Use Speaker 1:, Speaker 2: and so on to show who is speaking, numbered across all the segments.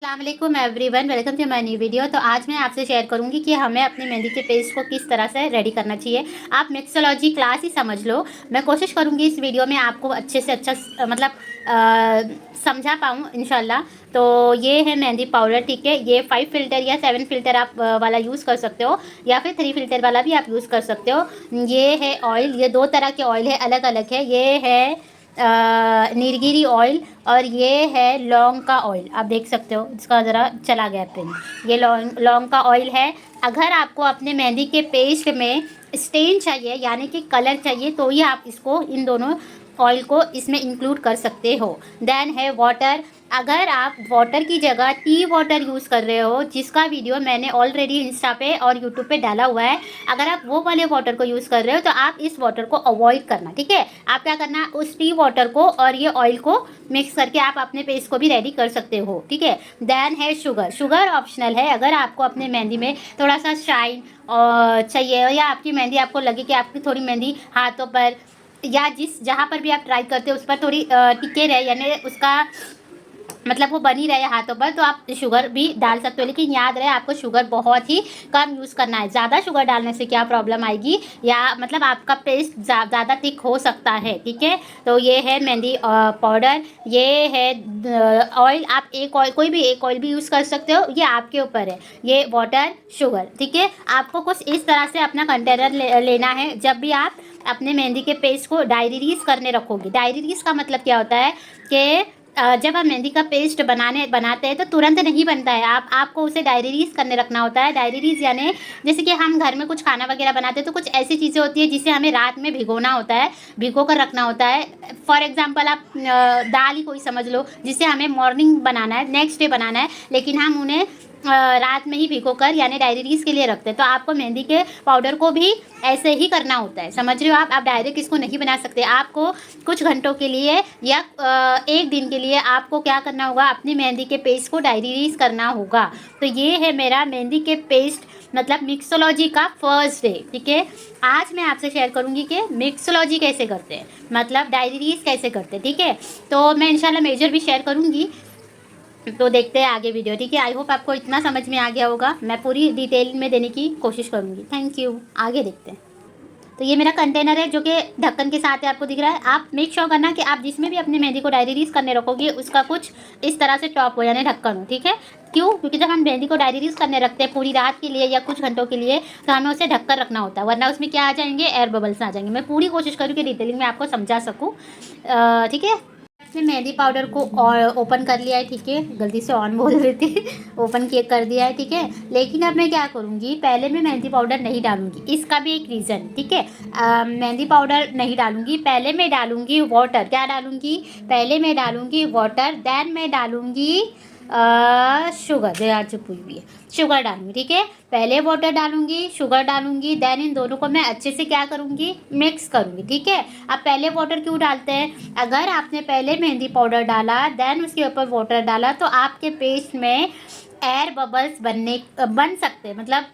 Speaker 1: अस्सलाम वालेकुम everyone, welcome to my new video. तो आज मैं आपसे शेयर करूंगी कि हमें अपनी मेहंदी के पेस्ट को किस तरह से रेडी करना चाहिए। आप मिक्सोलॉजी क्लास ही समझ लो। मैं कोशिश करूंगी इस वीडियो में आपको अच्छे से अच्छा समझा पाऊँ इंशाल्लाह। तो ये है मेहंदी पाउडर, ठीक है। ये 5 फ़िल्टर या 7 फ़िल्टर आप वाला यूज़ कर सकते हो, या फिर 3 फ़िल्टर वाला भी आप यूज़ कर सकते हो। ये है ऑयल, ये 2 तरह के ऑयल है, अलग अलग है। ये है नीलगिरी ऑयल और ये है लौंग का ऑयल। आप देख सकते हो, इसका ज़रा चला गया पेन। ये लौंग का ऑयल है। अगर आपको अपने मेहंदी के पेस्ट में स्टेन चाहिए यानी कि कलर चाहिए, तो ही आप इसको, इन दोनों ऑयल को इसमें इंक्लूड कर सकते हो। देन है वाटर। अगर आप वाटर की जगह टी वाटर यूज़ कर रहे हो, जिसका वीडियो मैंने ऑलरेडी इंस्टा पे और यूट्यूब पे डाला हुआ है, अगर आप वो वाले वाटर को यूज़ कर रहे हो तो आप इस वाटर को अवॉइड करना, ठीक है। आप क्या करना, उस टी वाटर को और ये ऑयल को मिक्स करके आप अपने पेस्ट को भी रेडी कर सकते हो, ठीक है। देन है शुगर। शुगर ऑप्शनल है। अगर आपको अपने मेहंदी में थोड़ा सा शाइन चाहिए, या आपकी मेहंदी आपको लगे कि आपकी थोड़ी मेहंदी हाथों पर या जिस जहाँ पर भी आप ट्राई करते हो उस पर थोड़ी टिके रहे, यानी उसका मतलब वो बनी रहे हाथों पर, तो आप शुगर भी डाल सकते हो। लेकिन याद रहे, आपको शुगर बहुत ही कम यूज़ करना है। ज़्यादा शुगर डालने से क्या प्रॉब्लम आएगी, या मतलब आपका पेस्ट ज़्यादा थिक हो सकता है, ठीक है। तो ये है मेहंदी पाउडर, ये है ऑयल। आप एक ऑयल, कोई भी एक ऑयल भी यूज़ कर सकते हो, ये आपके ऊपर है। ये वाटर, शुगर, ठीक है। आपको कुछ इस तरह से अपना कंटेनर लेना है। जब भी आप अपने मेहंदी के पेस्ट को डायरी रीज करने रखोगे, डायरी रीज का मतलब क्या होता है कि जब हम मेहंदी का पेस्ट बनाते हैं तो तुरंत नहीं बनता है। आपको उसे डायरीज करने रखना होता है। डायरीज यानी जैसे कि हम घर में कुछ खाना वगैरह बनाते हैं तो कुछ ऐसी चीज़ें होती है जिसे हमें रात में भिगोना होता है, भिगो कर रखना होता है। फॉर एग्जांपल आप दाल ही कोई समझ लो, जिसे हमें मॉर्निंग बनाना है, नेक्स्ट डे बनाना है, लेकिन हम उन्हें रात में ही भिगो कर यानी डायरीज के लिए रखते हैं। तो आपको मेहंदी के पाउडर को भी ऐसे ही करना होता है, समझ रहे हो आप डायरेक्ट इसको नहीं बना सकते। आपको कुछ घंटों के लिए या एक दिन के लिए आपको क्या करना होगा, अपनी मेहंदी के पेस्ट को डायरीज करना होगा। तो ये है मेरा मेहंदी के पेस्ट मतलब मिक्सोलॉजी का फर्स्ट डे, ठीक है। आज मैं आपसे शेयर करूंगी कि मिक्सोलॉजी कैसे करते हैं, मतलब डायरीज कैसे करते हैं, ठीक है। तो मैं इंशाल्लाह मेजर भी शेयर करूंगी। तो देखते हैं आगे वीडियो, ठीक है। आई होप आपको इतना समझ में आ गया होगा। मैं पूरी डिटेल में देने की कोशिश करूँगी। Thank you. आगे देखते हैं। तो ये मेरा कंटेनर है जो कि ढक्कन के साथ है, आपको दिख रहा है। आप मेक श्योर करना कि आप जिसमें भी अपनी मेहंदी को डायरीज करने रखोगे उसका कुछ इस तरह से टॉप हो यानी ढक्कन हो, ठीक है। क्यों? क्योंकि जब हम मेहंदी को डायरीज करने रखते हैं पूरी रात के लिए या कुछ घंटों के लिए, तो हमें उसे ढककर रखना होता है, वरना उसमें क्या आ जाएंगे, एयर बबल्स आ जाएंगे। मैं पूरी कोशिश करूँ कि डिटेलिंग में आपको समझा सकूँ, ठीक है। इसमें मेहंदी पाउडर को ओपन कर लिया है, ठीक है। गलती से ऑन बोल रही थी ओपन किए कर दिया है, ठीक है। लेकिन अब मैं क्या करूँगी, पहले मैं मेहंदी पाउडर नहीं डालूंगी। इसका भी एक रीज़न, ठीक है। मेहंदी पाउडर नहीं डालूंगी, पहले मैं डालूंगी वाटर। क्या डालूंगी, पहले मैं डालूंगी वाटर, देन मैं डालूंगी शुगर। यार चुप हुई हुई है, शुगर डालूंगी, ठीक है। पहले वाटर डालूंगी, शुगर डालूंगी, देन इन दोनों को मैं अच्छे से क्या करूंगी, मिक्स करूंगी, ठीक है। अब पहले वाटर क्यों डालते हैं, अगर आपने पहले मेहंदी पाउडर डाला देन उसके ऊपर वाटर डाला तो आपके पेस्ट में एयर बबल्स बन सकते हैं, मतलब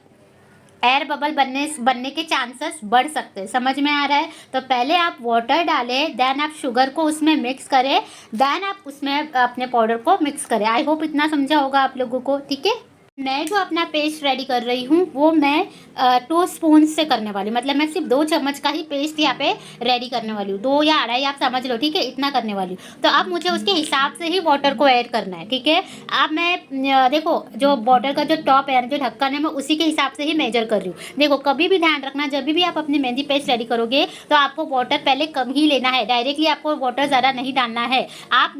Speaker 1: एयर बबल बनने के चांसेस बढ़ सकते हैं। समझ में आ रहा है। तो पहले आप वाटर डालें, देन आप शुगर को उसमें मिक्स करें, देन आप उसमें अपने पाउडर को मिक्स करें। आई होप इतना समझा होगा आप लोगों को, ठीक है। मैं जो अपना पेस्ट रेडी कर रही हूँ वो मैं 2 स्पून से करने वाली हूँ, मतलब मैं सिर्फ 2 चम्मच का ही पेस्ट यहाँ पे रेडी करने वाली हूँ। 2 या अढ़ाई आप समझ लो, ठीक है, इतना करने वाली हूँ। तो अब मुझे उसके हिसाब से ही वाटर को ऐड करना है, ठीक है। अब मैं देखो, जो वाटर का जो टॉप है जो ढक्कन है, मैं उसी के हिसाब से ही मेजर कर रही हूँ। देखो, कभी भी ध्यान रखना, जब भी आप अपनी मेहंदी पेस्ट रेडी करोगे तो आपको वाटर पहले कम ही लेना है, डायरेक्टली आपको वाटर ज़्यादा नहीं डालना है। आप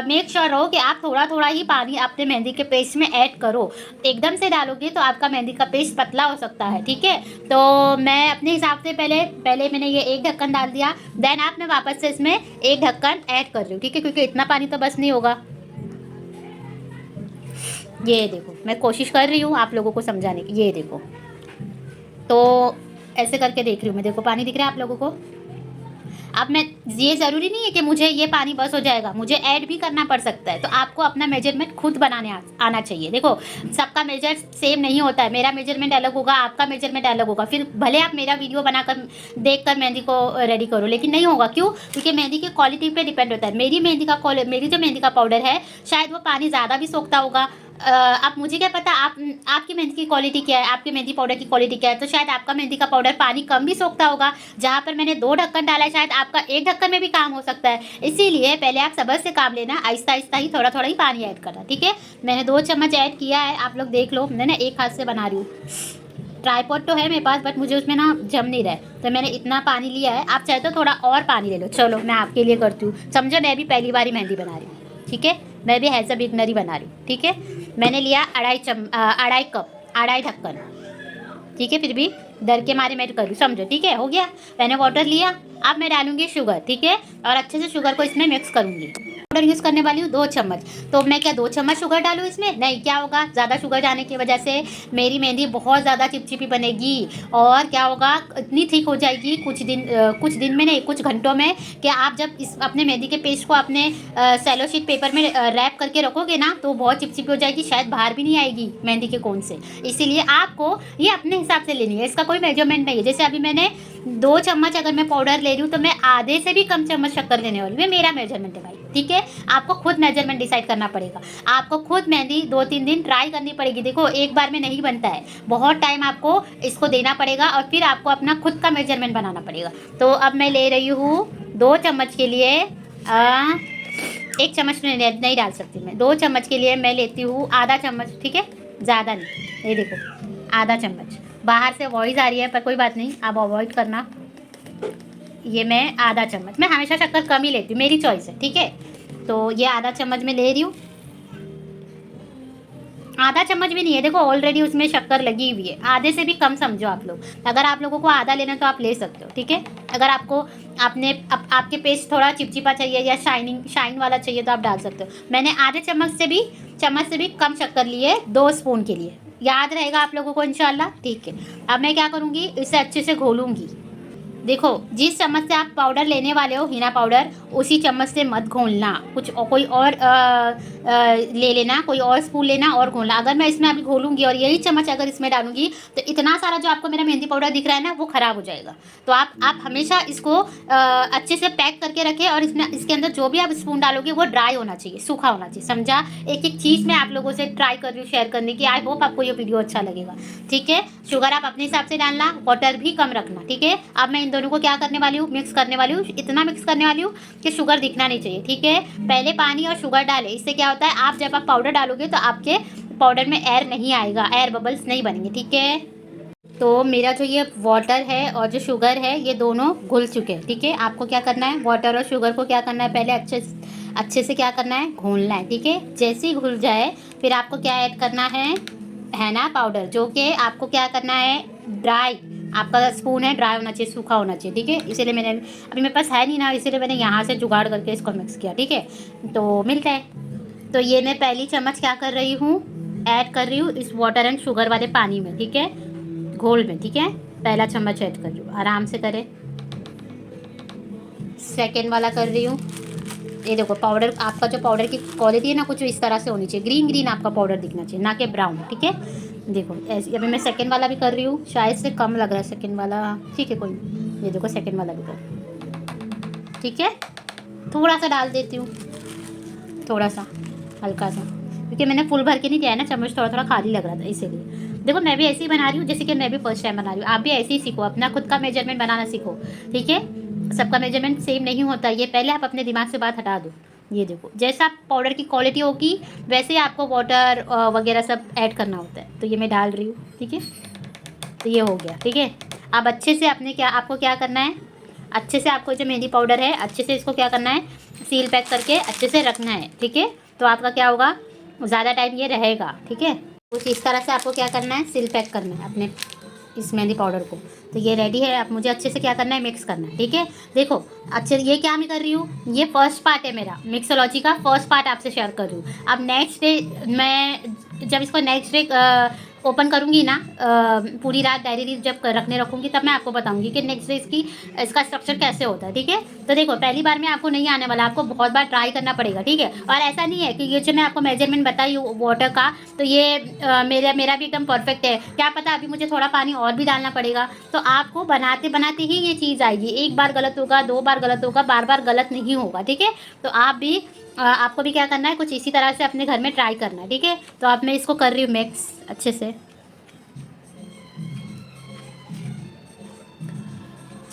Speaker 1: मेक श्योर रहो कि आप थोड़ा थोड़ा ही पानी अपने मेहंदी के पेस्ट में ऐड करो। एकदम से डालोगे तो आपका मेहंदी का पेस्ट पतला हो सकता है, ठीक है। तो मैं अपने हिसाब से पहले मैंने ये एक ढक्कन डाल दिया, देन आप मैं वापस से इसमें एक ढक्कन ऐड कर रही हूँ, ठीक है, क्योंकि इतना पानी तो बस नहीं होगा। ये देखो, मैं कोशिश कर रही हूँ आप लोगों को समझाने की। ये देखो, तो ऐसे करके देख रही हूँ मैं। देखो, पानी दिख रहा है आप लोगों को। अब मैं, ये ज़रूरी नहीं है कि मुझे ये पानी बस हो जाएगा, मुझे ऐड भी करना पड़ सकता है। तो आपको अपना मेजरमेंट खुद बनाने आना चाहिए। देखो, सबका मेजर सेम नहीं होता है। मेरा मेजरमेंट अलग होगा, आपका मेजरमेंट अलग होगा। फिर भले आप मेरा वीडियो बनाकर देखकर मेहंदी को रेडी करो, लेकिन नहीं होगा। क्यों? क्योंकि मेहंदी की क्वालिटी पे डिपेंड होता है। मेरी जो मेहंदी का पाउडर है शायद वो पानी ज़्यादा भी सोखता होगा, अब मुझे क्या पता आप आपकी मेहंदी की क्वालिटी क्या है, आपकी मेहंदी पाउडर की क्वालिटी क्या है। तो शायद आपका मेहंदी का पाउडर पानी कम भी सोखता होगा। जहाँ पर मैंने 2 ढक्कन डाला है, शायद आपका 1 ढक्कन में भी काम हो सकता है। इसीलिए पहले आप सब्र से काम लेना, आहिस्ता आहिस्ता ही थोड़ा थोड़ा ही पानी ऐड करना, ठीक है। मैंने 2 चम्मच ऐड किया है, आप लोग देख लो। मैंने एक हाथ से बना रही हूँ। ट्राईपॉड तो है मेरे पास, बट मुझे उसमें ना जम नहीं रहा है, तो मैंने इतना पानी लिया है। आप चाहे तो थोड़ा और पानी ले लो। चलो मैं आपके लिए करती हूँ। समझो मैं भी पहली बार ही मेहंदी बना रही हूँ, ठीक है। मैं भी हैज़ अ बिगनर ही बना रही हूँ, ठीक है। मैंने लिया 2.5 कप, 2.5 ढक्कन, ठीक है। फिर भी डर के मारे मैं कर रही हूँ, समझो, ठीक है। हो गया, मैंने वाटर लिया। अब मैं डालूंगी शुगर, ठीक है, और अच्छे से शुगर को इसमें मिक्स करूंगी। पाउडर यूज़ करने वाली हूँ 2 चम्मच। तो मैं क्या 2 चम्मच शुगर डालूँ इसमें? नहीं, क्या होगा, ज़्यादा शुगर डालने की वजह से मेरी मेहंदी बहुत ज़्यादा चिपचिपी बनेगी। और क्या होगा, इतनी थिक हो जाएगी कुछ दिन में नहीं, कुछ घंटों में, कि आप जब इस अपने मेहंदी के पेस्ट को अपने सेलो शीट पेपर में रैप करके रखोगे ना, तो बहुत चिपचिपी हो जाएगी, शायद बाहर भी नहीं आएगी मेहंदी के कोन से। इसीलिए आपको ये अपने हिसाब से लेनी है, इसका कोई मेजरमेंट नहीं है। जैसे अभी मैंने 2 चम्मच अगर मैं पाउडर ले रही हूँ, तो मैं आधे से भी कम चम्मच शक्कर लेने वाली हूँ। ये मेरा मेजरमेंट है भाई, ठीक है। आपको खुद मेजरमेंट डिसाइड करना पड़ेगा। आपको खुद मेहंदी 2-3 दिन ट्राई करनी पड़ेगी। देखो, एक बार में नहीं बनता है, बहुत टाइम आपको इसको देना पड़ेगा, और फिर आपको अपना खुद का मेजरमेंट बनाना पड़ेगा। तो अब मैं ले रही हूँ 2 चम्मच के लिए 1 चम्मच नहीं डाल सकती मैं। 2 चम्मच के लिए मैं लेती हूँ आधा चम्मच, ठीक है, ज़्यादा नहीं। ये देखो, आधा चम्मच। बाहर से वॉइस आ रही है, पर कोई बात नहीं, आप अवॉइड करना। ये मैं आधा चम्मच, मैं हमेशा शक्कर कम ही लेती हूँ, मेरी चॉइस है, ठीक है। तो ये आधा चम्मच मैं ले रही हूँ। आधा चम्मच भी नहीं है, देखो ऑलरेडी उसमें शक्कर लगी हुई है। आधे से भी कम समझो आप लोग। अगर आप लोगों को आधा लेना तो आप ले सकते हो, ठीक है। अगर आपको आपके पेस्ट थोड़ा चिपचिपा चाहिए या शाइन वाला चाहिए, तो आप डाल सकते हो। मैंने आधे चम्मच से भी कम शक्कर ली है 2 स्पून के लिए। याद रहेगा आप लोगों को इंशाल्लाह, ठीक है। अब मैं क्या करूँगी, इसे अच्छे से घोलूँगी। देखो, जिस चम्मच से आप पाउडर लेने वाले हो, हीना पाउडर, उसी चम्मच से मत घोलना। कोई और ले लेना, कोई और स्पून लेना और घोलना। अगर मैं इसमें अभी घोलूंगी और यही चम्मच अगर इसमें डालूंगी, तो इतना सारा जो आपको मेरा मेहंदी पाउडर दिख रहा है ना, वो ख़राब हो जाएगा। तो आप हमेशा इसको अच्छे से पैक करके रखें, और इसके अंदर जो भी आप स्पून डालोगे वो ड्राई होना चाहिए, सूखा होना चाहिए, समझा। एक एक चीज़ मैं आप लोगों से ट्राई कर रही हूँ शेयर करने की। आई होप आपको ये वीडियो अच्छा लगेगा, ठीक है। शुगर आप अपने हिसाब से डालना, वाटर भी कम रखना, ठीक है। अब मैं इन दोनों को क्या करने वाली हूँ, मिक्स करने वाली हूँ। इतना मिक्स करने वाली हूँ कि शुगर दिखना नहीं चाहिए, ठीक है। पहले पानी और शुगर डालें। इससे क्या होता है, आप जब आप पाउडर डालोगे तो आपके पाउडर में एयर नहीं आएगा, एयर बबल्स नहीं बनेंगे, ठीक है। तो मेरा जो ये वाटर है और जो शुगर है, ये दोनों घुल चुके हैं, ठीक है। आपको क्या करना है, वाटर और शुगर को क्या करना है, पहले अच्छे से क्या करना है, घोलना है, ठीक है। जैसे ही घुल जाए, फिर आपको क्या ऐड करना है ना, पाउडर, जो कि आपको क्या करना है, ड्राई। आपका स्पून है ड्राई होना चाहिए, सूखा होना चाहिए, ठीक है। इसीलिए मैंने अभी मेरे पास है नहीं ना, इसीलिए मैंने यहाँ से जुगाड़ करके इसको मिक्स किया, ठीक है। तो मिलता है। तो ये मैं पहली चम्मच क्या कर रही हूँ, ऐड कर रही हूँ इस वाटर एंड शुगर वाले पानी में, ठीक है, घोल में, ठीक है। पहला चम्मच ऐड कर रही हूँ, आराम से करें। सेकेंड वाला कर रही हूँ। ये देखो, पाउडर, आपका जो पाउडर की क्वालिटी है ना, कुछ इस तरह से होनी चाहिए, ग्रीन ग्रीन आपका पाउडर दिखना चाहिए, ना कि ब्राउन, ठीक है। देखो ऐसे। अभी मैं सेकंड वाला भी कर रही हूँ, शायद से कम लग रहा है सेकंड वाला, ठीक है, कोई नहीं। ये देखो, सेकंड वाला भी कर, ठीक है। थोड़ा सा डाल देती हूँ, थोड़ा सा, हल्का सा, क्योंकि मैंने फुल भर के नहीं दिया है ना, चम्मच थोड़ा थोड़ा खाली लग रहा था, इसीलिए। देखो, मैं भी ऐसे ही बना रही हूँ, जैसे कि मैं भी फर्स्ट टाइम बना रही हूँ। आप भी ऐसे ही सीखो, अपना खुद का मेजरमेंट बनाना सीखो, ठीक है। सबका मेजरमेंट सेम नहीं होता, ये पहले आप अपने दिमाग से बात हटा दो। ये देखो, जैसा पाउडर की क्वालिटी होगी, वैसे ही आपको वाटर वगैरह सब ऐड करना होता है। तो ये मैं डाल रही हूँ, ठीक है। तो ये हो गया, ठीक है। अब अच्छे से आपको क्या करना है, अच्छे से आपको जो मेहंदी पाउडर है, अच्छे से इसको क्या करना है, सील पैक करके अच्छे से रखना है, ठीक है। तो आपका क्या होगा, ज़्यादा टाइम ये रहेगा, ठीक है। कुछ इस तरह से आपको क्या करना है, सील पैक करना है अपने इस मेहंदी पाउडर को। तो ये रेडी है। अब मुझे अच्छे से क्या करना है, मिक्स करना है, ठीक है। देखो अच्छे, ये क्या मैं कर रही हूँ, ये फर्स्ट पार्ट है मेरा मिक्सोलॉजी का, फर्स्ट पार्ट आपसे शेयर कर रही हूँ। अब नेक्स्ट डे मैं जब इसको नेक्स्ट डे ओपन करूँगी ना, पूरी रात डायरी जब रखने रखूँगी, तब मैं आपको बताऊँगी कि नेक्स्ट डे इसका स्ट्रक्चर कैसे होता है, ठीक है। तो देखो, पहली बार में आपको नहीं आने वाला, आपको बहुत बार ट्राई करना पड़ेगा, ठीक है। और ऐसा नहीं है कि ये जो मैं आपको मेजरमेंट बताई हूँ वाटर का, तो ये मेरा भी एकदम परफेक्ट है, क्या पता अभी मुझे थोड़ा पानी और भी डालना पड़ेगा। तो आपको बनाते बनाते ही ये चीज़ आएगी। एक बार गलत होगा, 2 बार गलत होगा, बार बार गलत नहीं होगा, ठीक है। तो आप भी आपको भी क्या करना है, कुछ इसी तरह से अपने घर में ट्राई करना है, ठीक है। तो अब मैं इसको कर रही हूँ मिक्स अच्छे से,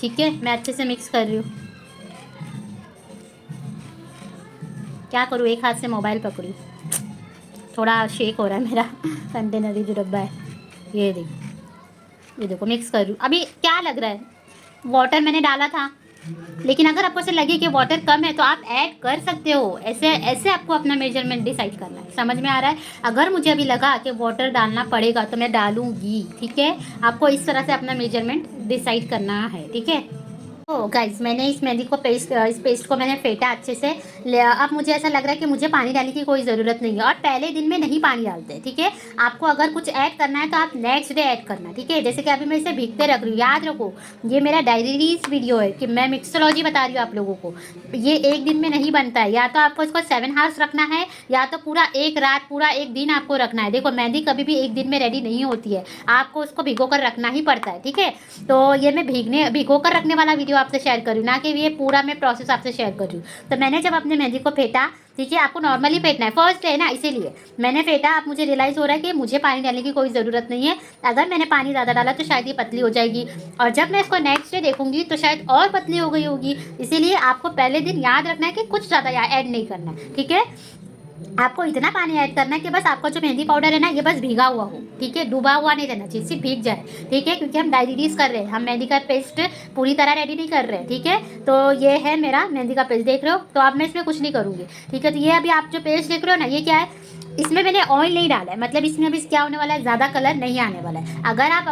Speaker 1: ठीक है। मैं अच्छे से मिक्स कर रही हूँ। क्या करूँ, एक हाथ से मोबाइल पकड़ूँ, थोड़ा शेक हो रहा है मेरा कंटेनर ही जो डब्बा है। ये देखो मिक्स कर रही हूँ। अभी क्या लग रहा है, वाटर मैंने डाला था, लेकिन अगर आपको ऐसे लगे कि वाटर कम है तो आप ऐड कर सकते हो। ऐसे ऐसे आपको अपना मेजरमेंट डिसाइड करना है। समझ में आ रहा है। अगर मुझे अभी लगा कि वाटर डालना पड़ेगा तो मैं डालूंगी, ठीक है। आपको इस तरह से अपना मेजरमेंट डिसाइड करना है, ठीक है। तो गाइस मैंने इस मेहंदी को इस पेस्ट को मैंने फेंटा अच्छे से। अब मुझे ऐसा लग रहा है कि मुझे पानी डालने की कोई ज़रूरत नहीं है, और पहले दिन में नहीं पानी डालते, ठीक है। आपको अगर कुछ ऐड करना है तो आप नेक्स्ट डे ऐड करना, ठीक है। जैसे कि अभी मैं इसे भीगते रख रही हूँ। याद रखो, ये मेरा डायरीज वीडियो है कि मैं मिक्सोलॉजी बता रही हूँ आप लोगों को। ये एक दिन में नहीं बनता है, या तो आपको इसको 7 आवर्स रखना है, या तो पूरा एक रात पूरा एक दिन आपको रखना है। देखो मेहंदी कभी भी एक दिन में रेडी नहीं होती है, आपको उसको भिगो कर रखना ही पड़ता है, ठीक है। तो ये मैं भिगो कर रखने वाला वीडियो आपसे शेयर कर रही हूँ, ना कि ये पूरा मैं प्रोसेस आपसे शेयर कर रही हूँ। तो मैंने जब अपने मेहंदी को फेंटा, ठीक है, आपको नॉर्मली फेंटना है, फर्स्ट डे है ना, इसीलिए मैंने फेंटा। अब मुझे रियलाइज़ हो रहा है कि मुझे पानी डालने की कोई ज़रूरत नहीं है। अगर मैंने पानी ज़्यादा डाला तो शायद ये पतली हो जाएगी, और जब मैं इसको नेक्स्ट डे देखूंगी तो शायद और पतली हो गई होगी। इसीलिए आपको पहले दिन याद रखना है कि कुछ ज़्यादा ऐड नहीं करना है, ठीक है। आपको इतना पानी ऐड करना है कि बस आपका जो मेहंदी पाउडर है ना, ये बस भीगा हुआ हो, ठीक है। डूबा हुआ नहीं रहना चाहिए, सिर्फ भीग जाए, ठीक है। क्योंकि हम डायरीज कर रहे हैं, हम मेहंदी का पेस्ट पूरी तरह रेडी नहीं कर रहे हैं, ठीक है। तो ये है मेरा मेहंदी का पेस्ट, देख रहे हो। तो अब मैं इसमें कुछ नहीं करूँगी, ठीक है। तो ये अभी आप जो पेस्ट देख रहे हो ना, ये क्या है, इसमें मैंने ऑयल नहीं डाला है, मतलब इसमें अभी क्या होने वाला है, ज़्यादा कलर नहीं आने वाला है। अगर आप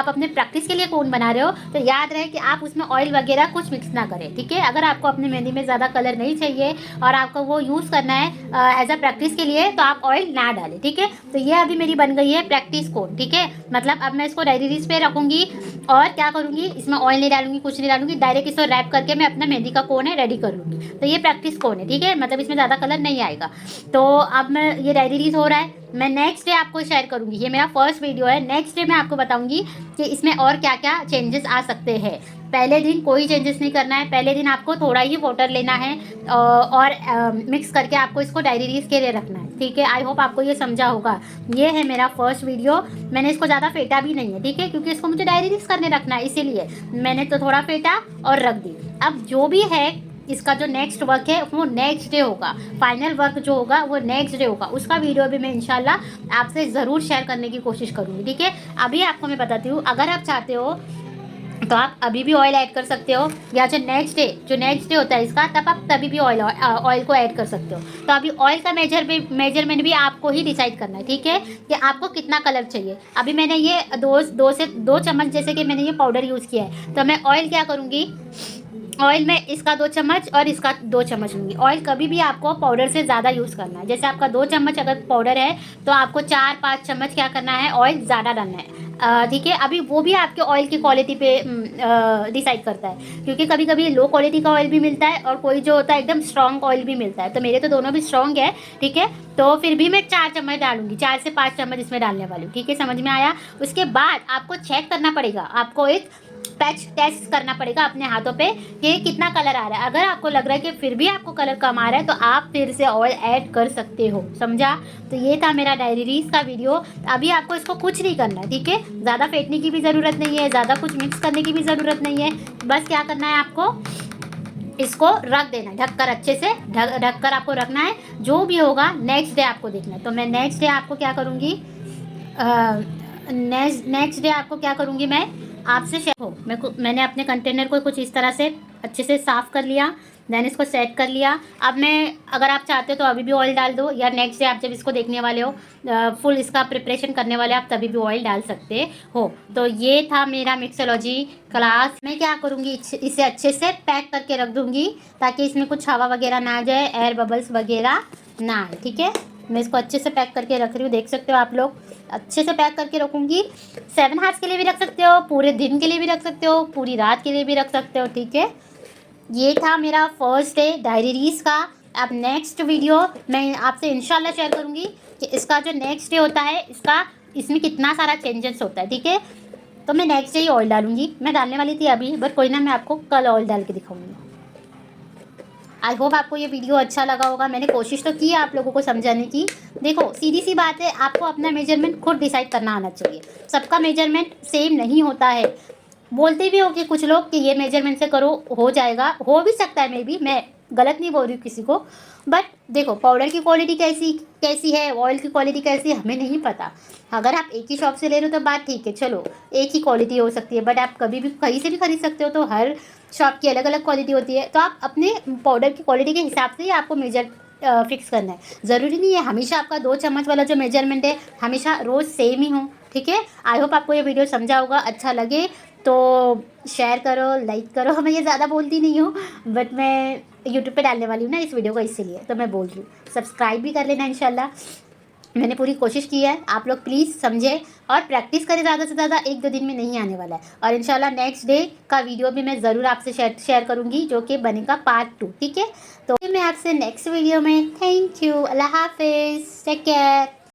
Speaker 1: अपने प्रैक्टिस के लिए कोन बना रहे हो तो याद रहे कि आप उसमें ऑयल वगैरह कुछ मिक्स ना करें, ठीक है। अगर आपको अपनी मेहंदी में ज़्यादा कलर नहीं चाहिए और आपको वो यूज़ करना है एज अ प्रैक्टिस के लिए, तो आप ऑयल ना डालें, ठीक है। तो ये अभी मेरी बन गई है प्रैक्टिस कोन, ठीक है। मतलब अब मैं इसको डायरीज पे रखूँगी और क्या करूँगी, इसमें ऑयल नहीं डालूंगी, कुछ नहीं डालूंगी, डायरेक्ट इसको रैप करके मैं अपना मेहंदी का कोन है रेडी कर लूँगी। तो ये प्रैक्टिस कोन है, ठीक है, मतलब इसमें ज़्यादा कलर नहीं आएगा। तो अब मैं ये डायरी रिलीज हो रहा है, मैं नेक्स्ट डे आपको शेयर करूंगी। ये मेरा फर्स्ट वीडियो है, नेक्स्ट डे मैं आपको बताऊंगी कि इसमें और क्या क्या चेंजेस आ सकते हैं। पहले दिन कोई चेंजेस नहीं करना है, पहले दिन आपको थोड़ा ही वाटर लेना है और मिक्स करके आपको इसको डायरी रिलीज के लिए रखना है, ठीक है। आई होप आपको ये समझा होगा। ये है मेरा फर्स्ट वीडियो, मैंने इसको ज़्यादा फेंटा भी नहीं है, ठीक है, क्योंकि इसको मुझे डायरी रिलीज करने रखना है, इसीलिए मैंने तो थोड़ा फेंटा और रख दी। अब जो भी है इसका जो नेक्स्ट वर्क है वो नेक्स्ट डे होगा, फाइनल वर्क जो होगा वो नेक्स्ट डे होगा। उसका वीडियो भी मैं इंशाल्लाह आपसे ज़रूर शेयर करने की कोशिश करूँगी, ठीक है। अभी आपको मैं बताती हूँ, अगर आप चाहते हो तो आप अभी भी ऑयल ऐड कर सकते हो, या जो नेक्स्ट डे होता है इसका, तब आप तभी भी ऑयल को ऐड कर सकते हो। तो अभी ऑयल का मेजरमेंट भी आपको ही डिसाइड करना है, ठीक है, कि आपको कितना कलर चाहिए। अभी मैंने ये दो चम्मच जैसे कि मैंने ये पाउडर यूज़ किया है, तो मैं ऑयल क्या करूँगी, ऑयल में इसका 2 चम्मच और इसका 2 चम्मच लूँगी। ऑयल कभी भी आपको पाउडर से ज़्यादा यूज़ करना है। जैसे आपका 2 चम्मच अगर पाउडर है तो आपको 4-5 चम्मच क्या करना है, ऑयल ज़्यादा डालना है, ठीक है। अभी वो भी आपके ऑयल की क्वालिटी पे डिसाइड करता है, क्योंकि कभी कभी लो क्वालिटी का ऑयल भी मिलता है और कोई जो होता है एकदम स्ट्रॉन्ग ऑयल भी मिलता है। तो मेरे तो दोनों भी स्ट्रॉन्ग है, ठीक है। तो फिर भी मैं 4 चम्मच डालूंगी, 4 से 5 चम्मच इसमें डालने वाली हूँ, ठीक है, समझ में आया। उसके बाद आपको चेक करना पड़ेगा, आपको एक पैच टेस्ट करना पड़ेगा अपने हाथों पे कि कितना कलर आ रहा है। अगर आपको लग रहा है कि फिर भी आपको कलर कम आ रहा है तो आप फिर से ऑयल ऐड कर सकते हो, समझा। तो ये था मेरा डायरीज का वीडियो। अभी आपको इसको कुछ नहीं करना है, ठीक है, ज़्यादा फेंटने की भी ज़रूरत नहीं है, ज़्यादा कुछ मिक्स करने की भी ज़रूरत नहीं है। बस क्या करना है, आपको इसको रख देना है ढककर, अच्छे से ढककर आपको रखना है। जो भी होगा नेक्स्ट डे आपको देखना है। तो मैं नेक्स्ट डे आपको क्या करूँगी, नेक्स्ट डे आपको क्या करूँगी, मैं आपसे शेयर हो, मैंने अपने कंटेनर को कुछ इस तरह से अच्छे से साफ़ कर लिया, देन इसको सेट कर लिया। अब मैं, अगर आप चाहते हो तो अभी भी ऑयल डाल दो, या नेक्स्ट डे आप जब इसको देखने वाले हो, फुल इसका प्रिपरेशन करने वाले आप, तभी भी ऑयल डाल सकते हो। तो ये था मेरा मिक्सोलॉजी क्लास। मैं क्या करूँगी, इसे अच्छे से पैक करके रख दूँगी ताकि इसमें कुछ हवा वगैरह ना आ जाए, एयर बबल्स वगैरह ना आए, ठीक है। मैं इसको अच्छे से पैक करके रख रही हूँ, देख सकते हो आप लोग, अच्छे से पैक करके रखूँगी। 7 आवर्स के लिए भी रख सकते हो, पूरे दिन के लिए भी रख सकते हो, पूरी रात के लिए भी रख सकते हो, ठीक है। ये था मेरा फर्स्ट डे डायरीज का। अब नेक्स्ट वीडियो मैं आपसे इंशाल्लाह शेयर करूँगी कि इसका जो नेक्स्ट डे होता है, इसमें कितना सारा चेंजेस होता है, ठीक है। तो मैं नेक्स्ट डे ही ऑयल डालूँगी, मैं डालने वाली थी अभी, बट कोई ना, मैं आपको कल ऑयल डाल के दिखाऊँगी। आई होप आपको ये वीडियो अच्छा लगा होगा। मैंने कोशिश तो की है आप लोगों को समझाने की। देखो सीधी सी बात है, आपको अपना मेजरमेंट खुद डिसाइड करना आना चाहिए। सबका मेजरमेंट सेम नहीं होता है। बोलते भी हो कि कुछ लोग कि ये मेजरमेंट से करो हो जाएगा, हो भी सकता है, मे बी मैं गलत नहीं बोल रही हूँ किसी को। बट देखो पाउडर की क्वालिटी कैसी कैसी है, ऑयल की क्वालिटी कैसी है, हमें नहीं पता। अगर आप एक ही शॉप से ले रहे हो तो बात ठीक है, चलो एक ही क्वालिटी हो सकती है। बट आप कभी भी कहीं से भी खरीद सकते हो, तो हर शॉप की अलग अलग क्वालिटी होती है। तो आप अपने पाउडर की क्वालिटी के हिसाब से ही आपको मेजर फिक्स करना है। ज़रूरी नहीं है हमेशा आपका 2 चम्मच वाला जो मेजरमेंट है हमेशा रोज़ सेम ही हो। ठीक है, आई होप आपको ये वीडियो समझा होगा। अच्छा लगे तो शेयर करो, लाइक करो। मैं ये ज़्यादा बोलती नहीं हूँ, बट मैं यूट्यूब पे डालने वाली हूँ ना इस वीडियो को, इसीलिए तो मैं बोल रही हूँ। सब्सक्राइब भी कर लेना इंशाल्लाह। मैंने पूरी कोशिश की है, आप लोग प्लीज़ समझें और प्रैक्टिस करें ज़्यादा से ज़्यादा। 1-2 दिन में नहीं आने वाला है। और इंशाल्लाह नेक्स्ट डे का वीडियो भी मैं ज़रूर आपसे शेयर करूँगी, जो कि बनेगा पार्ट 2। ठीक है, तो मैं आपसे नेक्स्ट वीडियो में। थैंक यू, अल्लाह हाफिज़, टेक केयर।